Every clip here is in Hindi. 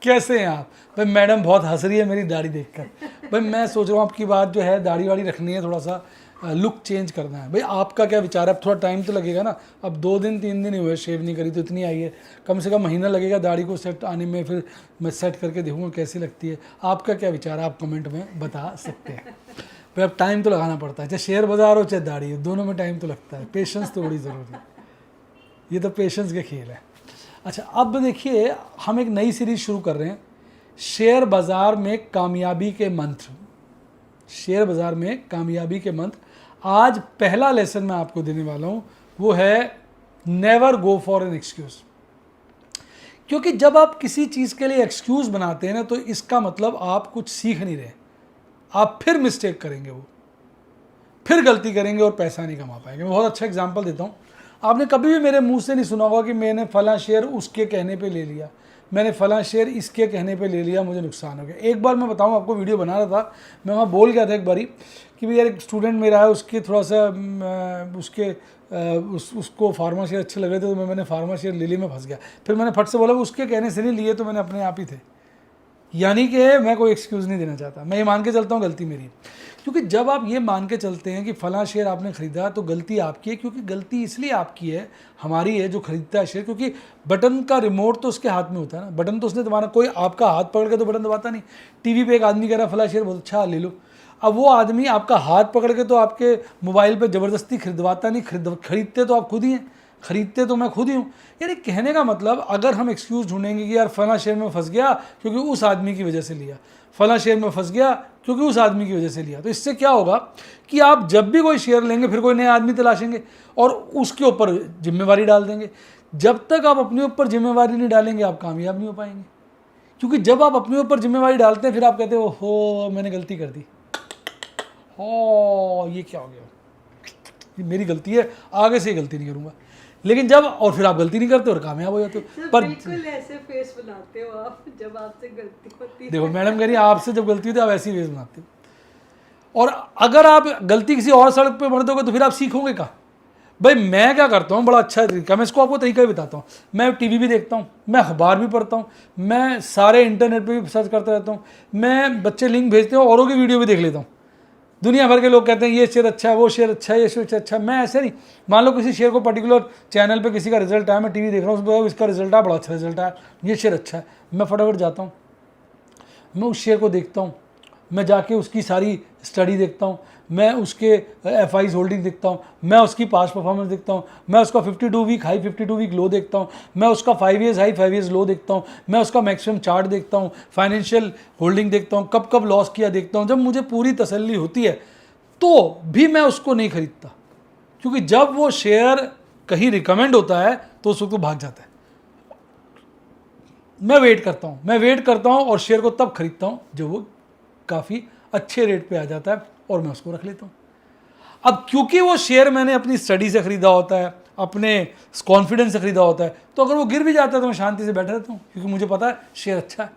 कैसे हैं आप? भाई मैडम बहुत हंस रही है मेरी दाढ़ी देखकर। भाई मैं सोच रहा हूँ आपकी बात जो है दाढ़ी वाड़ी रखनी है, थोड़ा सा लुक चेंज करना है। भाई आपका क्या विचार है? अब थोड़ा टाइम तो लगेगा ना, अब 2 दिन 3 दिन ही हुए शेव नहीं करी तो इतनी आई है, कम से कम महीना लगेगा दाढ़ी को सेट आने में, फिर मैं सेट करके देखूँगा कैसी लगती है। आपका क्या विचार है? आप कमेंट में बता सकते हैं। भाई अब टाइम तो लगाना पड़ता है, चाहे शेयर बाजार हो चाहे दाढ़ी हो, दोनों में टाइम तो लगता है, पेशेंस तो बड़ी ज़रूरी है, ये तो पेशेंस के खेल है। अच्छा अब देखिए हम एक नई सीरीज शुरू कर रहे हैं, शेयर बाज़ार में कामयाबी के मंत्र। शेयर बाज़ार में कामयाबी के मंत्र। आज पहला लेसन मैं आपको देने वाला हूँ, वो है never go for an excuse. क्योंकि जब आप किसी चीज़ के लिए एक्सक्यूज़ बनाते हैं ना, तो इसका मतलब आप कुछ सीख नहीं रहे, आप फिर मिस्टेक करेंगे, वो फिर गलती करेंगे और पैसा नहीं कमा पाएंगे। मैं बहुत अच्छा एग्जांपल देता हूँ। आपने कभी भी मेरे मुंह से नहीं सुना होगा कि मैंने फलां शेयर उसके कहने पे ले लिया, मैंने फलां शेयर इसके कहने पे ले लिया, मुझे नुकसान हो गया। एक बार मैं बताऊँ आपको, वीडियो बना रहा था मैं, वहाँ बोल गया था एक बारी कि भाई यार एक स्टूडेंट मेरा है, उसके थोड़ा सा उसको फार्मा शेयर अच्छे लग रहे थे, तो मैंने फार्मा शेयर ले लिए, मैं फंस गया। फिर मैंने फट से बोला उसके कहने से नहीं लिए, तो मैंने अपने आप ही थे। यानी कि मैं कोई एक्सक्यूज़ नहीं देना चाहता, मैं ये मान के चलता हूँ गलती मेरी है। क्योंकि जब आप ये मान के चलते हैं कि फलां शेयर आपने ख़रीदा तो गलती आपकी है, क्योंकि गलती इसलिए आपकी है, हमारी है जो ख़रीदता है शेयर, क्योंकि बटन का रिमोट तो उसके हाथ में होता है ना, बटन तो उसने दबाना, कोई आपका हाथ पकड़ के तो बटन दबाता नहीं। टीवी पे एक आदमी कह रहा है फलां शेयर बहुत अच्छा ले लो, अब वो आदमी आपका हाथ पकड़ के तो आपके मोबाइल पे ज़बरदस्ती खरीदवाता नहीं, खरीदते तो आप खुद ही हैं, खरीदते तो मैं खुद ही हूँ। यानी कहने का मतलब, अगर हम एक्सक्यूज़ ढूंढेंगे कि यार फला शेयर में फंस गया क्योंकि उस आदमी की वजह से लिया, फला शेयर में फंस गया क्योंकि उस आदमी की वजह से लिया, तो इससे क्या होगा कि आप जब भी कोई शेयर लेंगे फिर कोई नया आदमी तलाशेंगे और उसके ऊपर जिम्मेवारी डाल देंगे। जब तक आप अपने ऊपर जिम्मेवारी नहीं डालेंगे आप कामयाब नहीं हो पाएंगे। क्योंकि जब आप अपने ऊपर जिम्मेवारी डालते हैं फिर आप कहते हो हो मैंने गलती कर दी, हो ये क्या हो गया, ये मेरी गलती है, आगे से गलती नहीं करूँगा। लेकिन जब, और फिर आप गलती नहीं करते और कामयाब हो जाते हो। पर बिल्कुल ऐसे फेस बनाते हो आप जब आपसे गलती होती है। देखो मैडम कह रही है आपसे जब गलती होती है आप ऐसी फेस बनाते हो, और अगर आप गलती किसी और सड़क पे बढ़ दोगे तो फिर आप सीखोगे कहाँ? भाई मैं क्या करता हूँ, बड़ा अच्छा तरीका, मैं इसको आपको तरीका भी बताता हूँ। मैं टीवी भी देखता हूँ, मैं अखबार भी पढ़ता हूँ, मैं सारे इंटरनेट पे भी सर्च करता रहता हूँ, मैं बच्चे लिंक भेजते हैं औरों की वीडियो भी देख लेता हूँ। दुनिया भर के लोग कहते हैं ये शेयर अच्छा है, वो शेयर अच्छा है, ये शेयर अच्छा है। मैं ऐसे नहीं, मान लो किसी शेयर को पर्टिकुलर चैनल पे किसी का रिजल्ट आया, मैं टीवी देख रहा हूँ, उसमें इसका रिजल्ट आया, बड़ा अच्छा रिजल्ट आया, ये शेयर अच्छा है, मैं फटाफट जाता हूँ, मैं उस शेयर को देखता हूँ, मैं जाके उसकी सारी स्टडी देखता हूँ, मैं उसके एफ होल्डिंग देखता हूँ, मैं उसकी पास्ट परफॉर्मेंस देखता हूँ, मैं उसका 52 वीक हाई 52 वीक लो देखता हूँ, मैं उसका 5 ईयर्स हाई 5 ईयर्स लो देखता हूँ, मैं उसका मैक्सिमम चार्ट देखता हूँ, फाइनेंशियल होल्डिंग देखता हूँ, कब कब लॉस किया देखता हूँ। जब मुझे पूरी तसल्ली होती है तो भी मैं उसको नहीं खरीदता, क्योंकि जब वो शेयर कहीं रिकमेंड होता है तो उस वक्त वो भाग जाता है। मैं वेट करता हूँ और शेयर को तब खरीदता हूँ जब वो काफ़ी अच्छे रेट पे आ जाता है और मैं उसको रख लेता हूँ। अब क्योंकि वो शेयर मैंने अपनी स्टडी से ख़रीदा होता है, अपने कॉन्फिडेंस से ख़रीदा होता है, तो अगर वो गिर भी जाता है तो मैं शांति से बैठा रहता हूँ, क्योंकि मुझे पता है शेयर अच्छा है।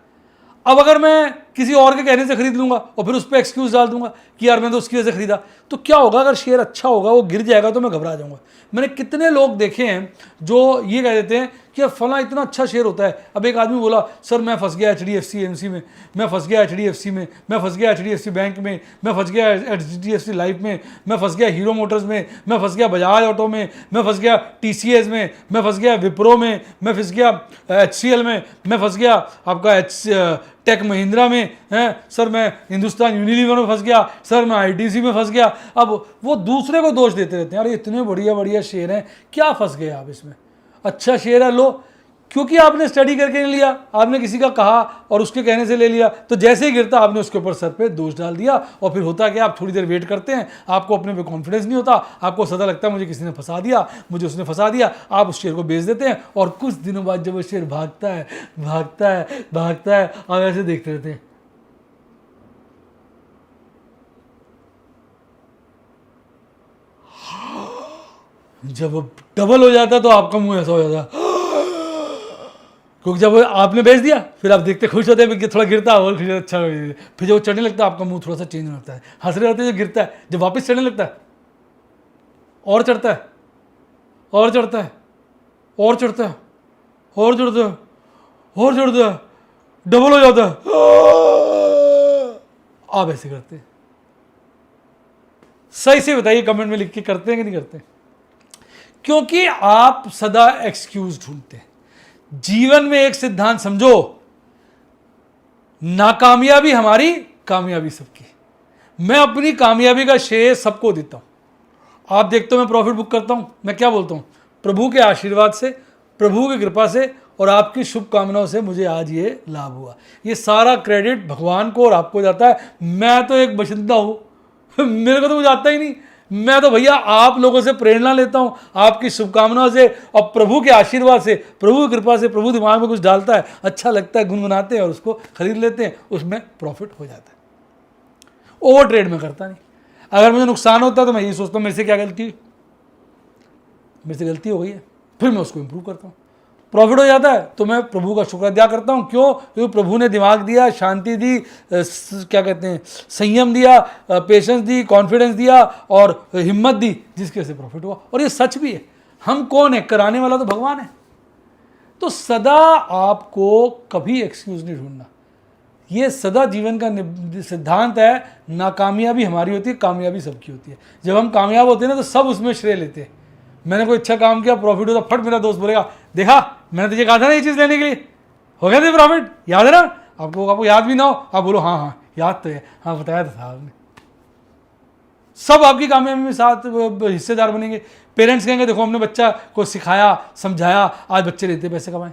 अब अगर मैं किसी और के कहने से खरीद लूँगा और फिर उस पर एक्सक्यूज़ डाल दूंगा कि यार मैं तो उसकी वजह से खरीदा, तो क्या होगा, अगर शेयर अच्छा होगा वो गिर जाएगा तो मैं घबरा जाऊँगा। मैंने कितने लोग देखे हैं जो ये कह देते हैं कि यार फला इतना अच्छा शेयर होता है। अब एक आदमी बोला सर मैं फंस गया HDFC AMC में, मैं फंस गया HDFC में, मैं फंस गया HDFC बैंक में, मैं फंस गया HDFC लाइफ में, मैं फंस गया हीरो मोटर्स में, मैं फंस गया बजाज ऑटो में, मैं फंस गया TCS में, मैं फंस गया विप्रो में, मैं फंस गया HCL में, मैं फंस गया आपका टेक महिंद्रा में है, सर मैं हिंदुस्तान यूनिलीवर में फंस गया, सर मैं ITC में फंस गया। अब वो दूसरे को दोष देते रहते हैं, अरे इतने बढ़िया बढ़िया शेयर हैं, क्या फंस गए आप इसमें, अच्छा शेयर है लो, क्योंकि आपने स्टडी करके नहीं लिया, आपने किसी का कहा और उसके कहने से ले लिया, तो जैसे ही गिरता आपने उसके ऊपर सर पे दोष डाल दिया। और फिर होता क्या, आप थोड़ी देर वेट करते हैं, आपको अपने पे कॉन्फिडेंस नहीं होता, आपको सदा लगता है मुझे किसी ने फंसा दिया, मुझे उसने फंसा दिया, आप उस शेयर को बेच देते हैं और कुछ दिनों बाद जब वो शेयर भागता है भागता है भागता है, आप ऐसे देखते रहते हैं। जब वो डबल हो जाता है तो आपका मुंह ऐसा हो जाता है, क्योंकि जब आपने बेच दिया फिर आप देखते खुश होते हैं कि थोड़ा गिरता है और खुश अच्छा, फिर जब वो चढ़ने लगता है आपका मुंह थोड़ा सा चेंज हो जाता है, हंस रहे होते हैं जब गिरता है, जब वापस चढ़ने लगता है और चढ़ता है और चढ़ता है और चढ़ता है और चढ़ता है और चढ़ता है डबल हो जाता है। आप ऐसे करते हैं? सही से बताइए, कमेंट में लिख के करते हैं कि नहीं करते? क्योंकि आप सदा एक्सक्यूज ढूंढते हैं। जीवन में एक सिद्धांत समझो, नाकामयाबी हमारी, कामयाबी सबकी। मैं अपनी कामयाबी का श्रेय सबको देता हूं। आप देखते हो मैं प्रॉफिट बुक करता हूं, मैं क्या बोलता हूं? प्रभु के आशीर्वाद से, प्रभु की कृपा से और आपकी शुभकामनाओं से मुझे आज ये लाभ हुआ। ये सारा क्रेडिट भगवान को और आपको जाता है। मैं तो एक बशिंदा हूं, मेरे को तो कुछ आता ही नहीं। मैं तो भैया आप लोगों से प्रेरणा लेता हूं, आपकी शुभकामनाओं से और प्रभु के आशीर्वाद से, प्रभु की कृपा से। प्रभु दिमाग में कुछ डालता है, अच्छा लगता है, गुनगुनाते हैं और उसको खरीद लेते हैं, उसमें प्रॉफिट हो जाता है। ओवर ट्रेड में करता नहीं। अगर मुझे नुकसान होता है तो मैं यही सोचता हूँ मेरे से क्या गलती है, मेरे से गलती हो गई है, फिर मैं उसको इंप्रूव करता हूँ। प्रॉफिट हो जाता है तो मैं प्रभु का शुक्र अदा करता हूँ। क्यों? क्योंकि प्रभु ने दिमाग दिया, शांति दी, क्या कहते हैं, संयम दिया, पेशेंस दी, कॉन्फिडेंस दिया और हिम्मत दी, जिसकी वजह से प्रॉफिट हुआ। और ये सच भी है। हम कौन है? कराने वाला तो भगवान है। तो सदा आपको कभी एक्सक्यूज नहीं ढूंढना। ये सदा जीवन का सिद्धांत है। नाकामयाबी हमारी होती है, कामयाबी सबकी होती है। जब हम कामयाब होते हैं ना तो सब उसमें श्रेय लेते हैं। मैंने कोई अच्छा काम किया, प्रॉफिट होता, फट मेरा दोस्त बोलेगा, देखा मैंने तुझे कहा था ना ये चीज़ लेने के लिए, हो गया था प्रॉफिट, याद है ना? आपको याद भी ना हो, आप बोलो हाँ हाँ याद तो है, हाँ बताया था आपने। सब आपकी कामयाबी में साथ हिस्सेदार बनेंगे। पेरेंट्स कहेंगे देखो हमने बच्चा को सिखाया, समझाया, आज बच्चे लेते पैसे कमाए,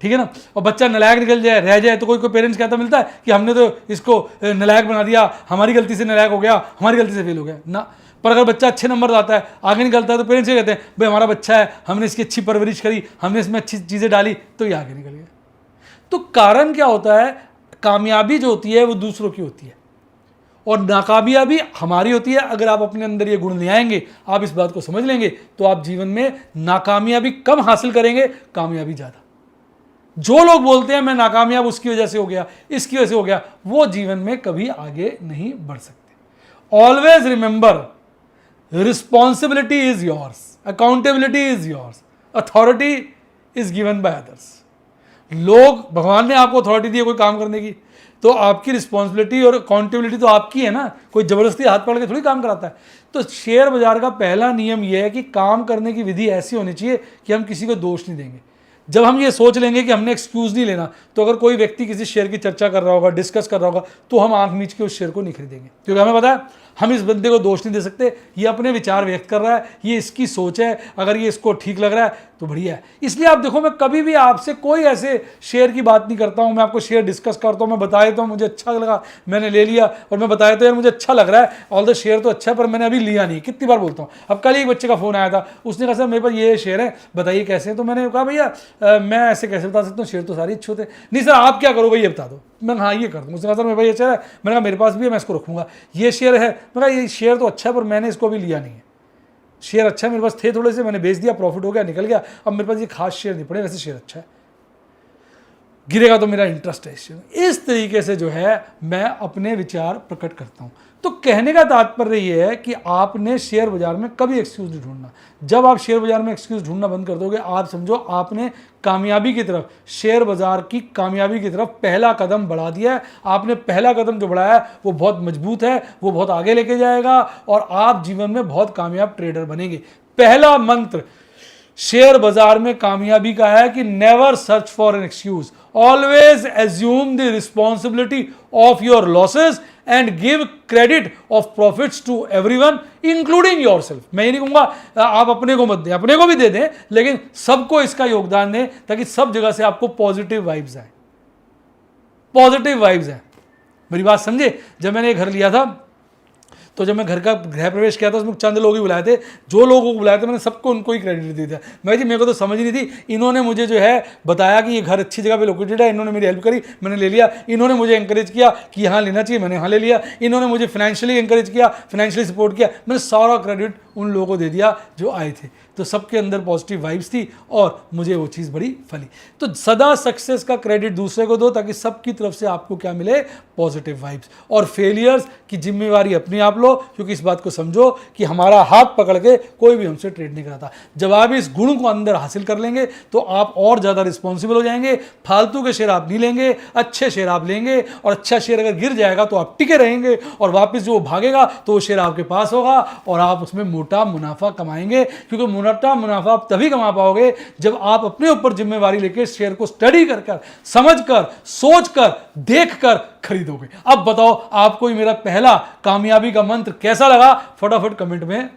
ठीक है ना? और बच्चा नलायक निकल जाए, रह जाए, तो कोई पेरेंट्स कहता मिलता है कि हमने तो इसको नलायक बना दिया, हमारी गलती से नलायक हो गया, हमारी गलती से फेल हो गया ना। पर अगर बच्चा अच्छे नंबर लाता है, आगे निकलता है, तो पेरेंट्स ये कहते हैं भाई हमारा बच्चा है, हमने इसकी अच्छी परवरिश करी, हमने इसमें अच्छी चीज़ें डाली, तो ये आगे निकल गया। तो कारण क्या होता है? कामयाबी जो होती है वो दूसरों की होती है और नाकामयाबी हमारी होती है। अगर आप अपने अंदर ये गुण ले आएंगे, आप इस बात को समझ लेंगे, तो आप जीवन में नाकामयाबी कम हासिल करेंगे, कामयाबी ज़्यादा। जो लोग बोलते हैं मैं नाकामयाब उसकी वजह से हो गया, इसकी वजह से हो गया, वो जीवन में कभी आगे नहीं बढ़ सकते। Always remember, responsibility is yours, accountability is yours, authority is given by others. लोग, भगवान ने आपको अथॉरिटी दी है कोई काम करने की, तो आपकी रिस्पॉन्सिबिलिटी और अकाउंटेबिलिटी तो आपकी है ना। कोई जबरदस्ती हाथ पकड़ के थोड़ी काम कराता है। तो शेयर बाजार का पहला नियम यह है कि काम करने की विधि ऐसी होनी चाहिए कि हम किसी को दोष नहीं देंगे। जब हम ये सोच लेंगे कि हमने एक्सक्यूज नहीं लेना, तो अगर कोई व्यक्ति किसी शेयर की चर्चा कर रहा होगा, डिस्कस कर रहा होगा, तो हम आंख मीच के उस शेयर को नहीं खरीदेंगे, क्योंकि हमें पता है हम इस बंदे को दोष नहीं दे सकते। ये अपने विचार व्यक्त कर रहा है, ये इसकी सोच है, अगर ये इसको ठीक लग रहा है तो बढ़िया है। इसलिए आप देखो, मैं कभी भी आपसे कोई ऐसे शेयर की बात नहीं करता हूँ। मैं आपको शेयर डिस्कस करता हूँ, मैं बता देता हूँ मुझे अच्छा लगा, मैंने ले लिया, और मैं बताया तो यार मुझे अच्छा लग रहा है, ऑल द शेयर तो अच्छा है पर मैंने अभी लिया नहीं। कितनी बार बोलता हूँ। अब कल एक बच्चे का फोन आया था, उसने कहा सर मेरे पास ये शेयर है, बताइए कैसे हैं। तो मैंने कहा भैया मैं ऐसे कैसे बता सकता हूँ, शेयर तो सारे अच्छे होते हैं। नहीं सर आप क्या करोगे ये बता दो। मैं हाँ ये कर दूँ। उसने कहा सर मेरे पास ये शेयर है, मैंने कहा मेरे पास भी है, मैं इसको रखूँगा। ये शेयर है, मैं कहा ये शेयर तो अच्छा है पर मैंने इसको अभी लिया नहीं है। शेयर अच्छा है, मेरे पास थे थोड़े से, मैंने बेच दिया, प्रॉफिट हो गया, निकल गया। अब मेरे पास ये खास शेयर नहीं पड़े, वैसे शेयर अच्छा है, गिरेगा तो मेरा इंटरेस्ट है इस शेयर में। इस तरीके से जो है मैं अपने विचार प्रकट करता हूं। तो कहने का तात्पर्य ये है कि आपने शेयर बाजार में कभी एक्सक्यूज नहीं ढूंढना। जब आप शेयर बाजार में एक्सक्यूज ढूंढना बंद कर दोगे, आप समझो आपने कामयाबी की तरफ, शेयर बाजार की कामयाबी की तरफ पहला कदम बढ़ा दिया है। आपने पहला कदम जो बढ़ाया है वो बहुत मजबूत है, वो बहुत आगे लेके जाएगा और आप जीवन में बहुत कामयाब ट्रेडर बनेंगे। पहला मंत्र शेयर बाजार में कामयाबी का है कि never search for an excuse, always assume the responsibility of your losses and give credit of profits to everyone including yourself. मैं ये नहीं कहूंगा आप अपने को मत दें, अपने को भी दे दें, लेकिन सबको इसका योगदान दें ताकि सब जगह से आपको पॉजिटिव वाइब्स आए, पॉजिटिव वाइब्स आए। मेरी बात समझे? जब मैंने घर लिया था तो जब मैं घर का गृह प्रवेश किया था उसमें चंद लोग ही बुलाए थे। जो लोगों को बुलाए थे मैंने सबको उनको ही क्रेडिट दे दिया। मैं जी मेरे को तो समझ नहीं थी, इन्होंने मुझे जो है बताया कि ये घर अच्छी जगह पे लोकेटेड है, इन्होंने मेरी हेल्प करी, मैंने ले लिया। इन्होंने मुझे इंकरेज किया कि यहाँ लेना चाहिए, मैंने यहाँ ले लिया। इन्होंने मुझे फाइनेंशियली इंकरेज किया, फाइनेंशियली सपोर्ट किया, मैंने सारा क्रेडिट उन लोगों को दे दिया जो आए थे। तो सबके अंदर पॉजिटिव वाइब्स थी और मुझे वो चीज़ बड़ी फली। तो सदा सक्सेस का क्रेडिट दूसरे को दो ताकि सबकी तरफ से आपको क्या मिले, पॉजिटिव वाइब्स। और फेलियर्स की जिम्मेवारी अपनी आप लो, क्योंकि इस बात को समझो कि हमारा हाथ पकड़ के कोई भी हमसे ट्रेड नहीं कराता। जब आप इस गुण को अंदर हासिल कर लेंगे तो आप और ज़्यादा रिस्पॉन्सिबल हो जाएंगे। फालतू के शेयर आप नहीं लेंगे, अच्छे शेयर आप लेंगे, और अच्छा शेयर अगर गिर जाएगा तो आप टिके रहेंगे, और वापस जो भागेगा तो वो शेयर आपके पास होगा और आप उसमें मोटा मुनाफा कमाएंगे। क्योंकि मोटा मुनाफा आप तभी कमा पाओगे जब आप अपने ऊपर जिम्मेवारी लेकर शेयर को स्टडी कर कर, समझ कर, सोच कर, देख कर खरीदोगे। अब बताओ आपको ये मेरा पहला कामयाबी का मंत्र कैसा लगा, फटाफट कमेंट में